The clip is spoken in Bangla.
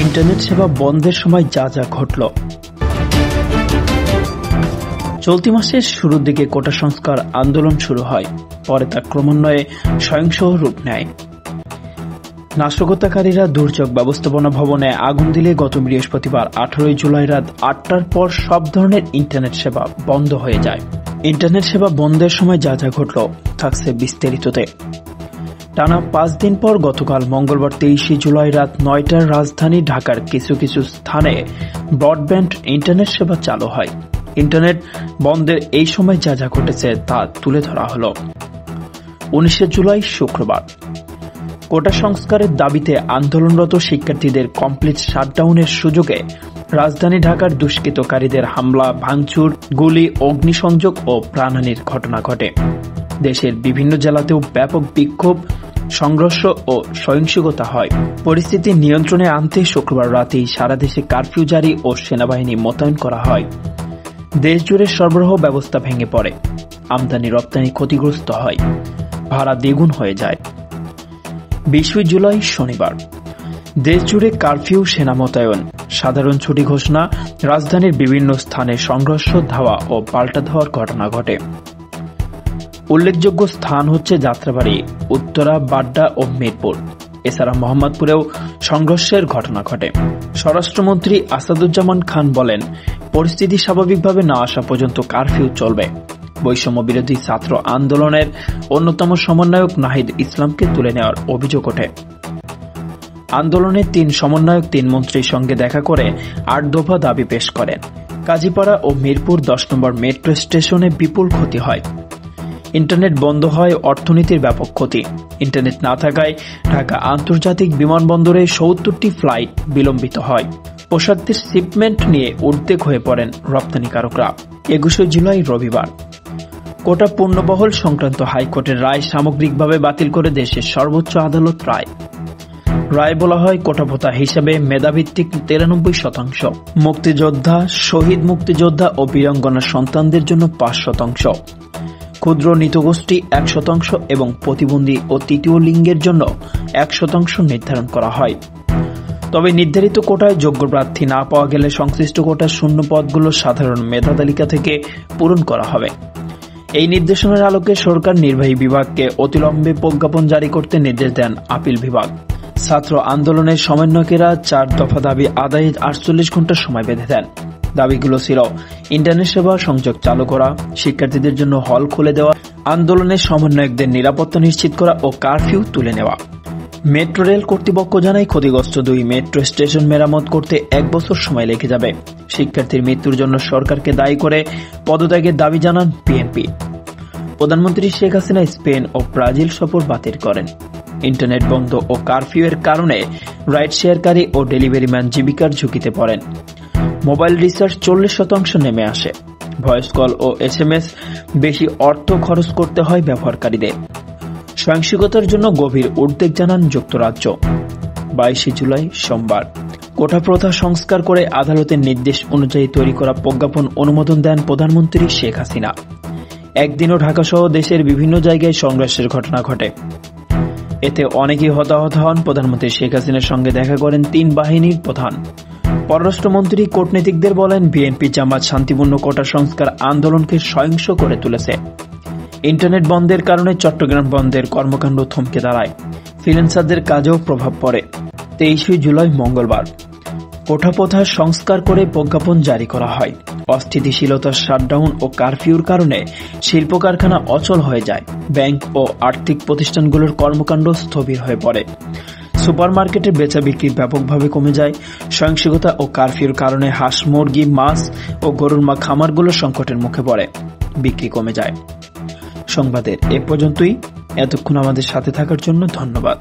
ইন্টারনেট সেবা বন্ধের সময় যা যা ঘটল। চলতি মাসের শুরুর দিকে কোটা সংস্কার আন্দোলন শুরু হয়, পরে তা ক্রমান্বয়ে সহিংস রূপ নেয়। নাশকতাকারীরা দুর্যোগ ব্যবস্থাপনা ভবনে আগুন দিলে গত বৃহস্পতিবার 18 জুলাই রাত 8টার পর সব ধরনের ইন্টারনেট সেবা বন্ধ হয়ে যায়। ইন্টারনেট সেবা বন্ধের সময় যা যা ঘটল থাকছে বিস্তারিততে। টানা 5 দিন পর গতকাল মঙ্গলবার 23 জুলাই রাত 9টার রাজধানী ঢাকার কিছু কিছু স্থানে ব্রডব্যান্ড ইন্টারনেট সেবা চালু হয়। ইন্টারনেট বন্ধের এই সময় যা যা ঘটেছে তা তুলে ধরা হল। 19 জুলাই শুক্রবার কোটা সংস্কারের দাবিতে আন্দোলনরত শিক্ষার্থীদের কমপ্লিট শাটডাউনের সুযোগে রাজধানী ঢাকার দুষ্কৃতকারীদের হামলা, ভাঙচুর, গুলি, অগ্নিসংযোগ ও প্রাণহানির ঘটনা ঘটে। দেশের বিভিন্ন জেলাতেও ব্যাপক বিক্ষোভ, সংঘর্ষ ও সহিংসতা হয়। পরিস্থিতি নিয়ন্ত্রণে আনতে শুক্রবার রাতেই সারা দেশে কারফিউ জারি ও সেনাবাহিনী মোতায়েন করা হয়। দেশজুড়ে সরবরাহ ব্যবস্থা ভেঙে পড়ে, আমদানি রপ্তানি ক্ষতিগ্রস্ত হয়, ভাড়া দ্বিগুণ হয়ে যায়। 20 জুলাই শনিবার দেশজুড়ে কারফিউ, সেনা মোতায়েন, সাধারণ ছুটি ঘোষণা, রাজধানীর বিভিন্ন স্থানে সংঘর্ষ, ধাওয়া ও পাল্টা ধাওয়ার ঘটনা ঘটে। উল্লেখযোগ্য স্থান হচ্ছে যাত্রাবাড়ি, উত্তরা, বাড্ডা ও মিরপুর। এছাড়া মোহাম্মদপুরেও সংঘর্ষের ঘটনা ঘটে। স্বরাষ্ট্রমন্ত্রী আসাদুজ্জামান খান বলেন, পরিস্থিতি স্বাভাবিকভাবে না আসা পর্যন্ত কারফিউ চলবে। বৈষম্য বিরোধী ছাত্র আন্দোলনের অন্যতম সমন্বয়ক নাহিদ ইসলামকে তুলে নেওয়ার অভিযোগ ওঠে। আন্দোলনের 3 সমন্বয়ক 3 মন্ত্রীর সঙ্গে দেখা করে 8 দফা দাবি পেশ করেন। কাজীপাড়া ও মিরপুর 10 নম্বর মেট্রো স্টেশনে বিপুল ক্ষতি হয়। ইন্টারনেট বন্ধ হয়, অর্থনীতির ব্যাপক ক্ষতি। ইন্টারনেট না থাকায় ঢাকা আন্তর্জাতিক বিমানবন্দরে 70টি ফ্লাইট বিলম্বিত হয়। পোশাকদের শিপমেন্ট নিয়ে উদ্বেগ হয়ে পড়েন রপ্তানিকারকরা। 21 জুলাই রবিবার কোটা পূর্ণবহল সংক্রান্ত হাইকোর্টের রায় সামগ্রিকভাবে বাতিল করে দেশের সর্বোচ্চ আদালত রায় বলা হয়, কোটা ভোতা হিসাবে মেধাভিত্তিক 93%, মুক্তিযোদ্ধা, শহীদ মুক্তিযোদ্ধা ও বীরাঙ্গনার সন্তানদের জন্য 5%, ক্ষুদ্র নৃতগোষ্ঠী 1% এবং প্রতিবন্ধী ও তৃতীয় লিঙ্গের জন্য 1% নির্ধারণ করা হয়। তবে নির্ধারিত কোটায় যোগ্য প্রার্থী না পাওয়া গেলে সংশ্লিষ্ট কোটার শূন্য পদগুলো সাধারণ মেধা তালিকা থেকে পূরণ করা হবে। এই নির্দেশনার আলোকে সরকার নির্বাহী বিভাগকে অতিলম্বে প্রজ্ঞাপন জারি করতে নির্দেশ দেন আপিল বিভাগ। ছাত্র আন্দোলনের সমন্বয়কেরা 4 দফা দাবি আদায়ে 48 ঘণ্টা সময় বেঁধে দেন। দাবিগুলো ছিল ইন্টারনেট সেবা সংযোগ চালু করা, শিক্ষার্থীদের জন্য হল খুলে দেওয়া, আন্দোলনের সমন্বয়কদের নিরাপত্তা নিশ্চিত করা ও কারফিউ তুলে নেওয়া। মেট্রো রেল কর্তৃপক্ষ জানায়, ক্ষতিগ্রস্ত 2 মেট্রো স্টেশন মেরামত করতে 1 বছর সময় লেগে যাবে। শিক্ষার্থীর মৃত্যুর জন্য সরকারকে দায়ী করে পদত্যাগের দাবি জানান বিএনপি। প্রধানমন্ত্রী শেখ হাসিনা স্পেন ও ব্রাজিল সফর বাতিল করেন। ইন্টারনেট বন্ধ ও কারফিউ এর কারণে রাইড শেয়ারকারী ও ডেলিভারি ম্যান জীবিকার ঝুঁকিতে পড়েন। মোবাইল রিচার্জ 40% নেমে আসে। ভয়েস কল ও SMS বেশি অর্থ খরচ করতে হয় ব্যবহারকারীদের। সহিংসতার জন্য গভীর উদ্বেগ জানান যুক্তরাজ্য। 22 জুলাই সোমবার কোটা প্রথা সংস্কার করে আদালতের নির্দেশ অনুযায়ী তৈরি করা প্রজ্ঞাপন অনুমোদন দেন প্রধানমন্ত্রী শেখ হাসিনা। একদিনও ঢাকাসহ দেশের বিভিন্ন জায়গায় সংঘর্ষের ঘটনা ঘটে। এতে অনেকেই হতাহত হন। প্রধানমন্ত্রী শেখ হাসিনার সঙ্গে দেখা করেন 3 বাহিনীর প্রধান। পররাষ্ট্রমন্ত্রী কূটনীতিকদের বলেন, বিএনপি জামাত শান্তিপূর্ণ কোটা সংস্কার আন্দোলনকে সহিংস করে তুলেছে। ইন্টারনেট বন্ধের কারণে চট্টগ্রাম বন্ধের কর্মকাণ্ড থমকে দাঁড়ায়। ফ্রিল্যান্সারদের কাজেও প্রভাব পড়ে। 23 জুলাই মঙ্গলবার কোটা প্রথা সংস্কার করে প্রজ্ঞাপন জারি করা হয়। অস্থিতিশীলতা, শাটডাউন ও কারফিউর কারণে শিল্প কারখানা অচল হয়ে যায়। ব্যাংক ও আর্থিক প্রতিষ্ঠানগুলোর কর্মকাণ্ড স্থবির হয়ে পড়ে। সুপারমার্কেটের বেচা বিক্রি ব্যাপকভাবে কমে যায়। সহিংসতা ও কারফিউর কারণে হাঁস, মুরগি, মাছ ও গরুর খামারগুলো সংকটের মুখে পড়ে, বিক্রি কমে যায়। সংবাদের এ পর্যন্তই। এতক্ষণ আমাদের সাথে থাকার জন্য ধন্যবাদ।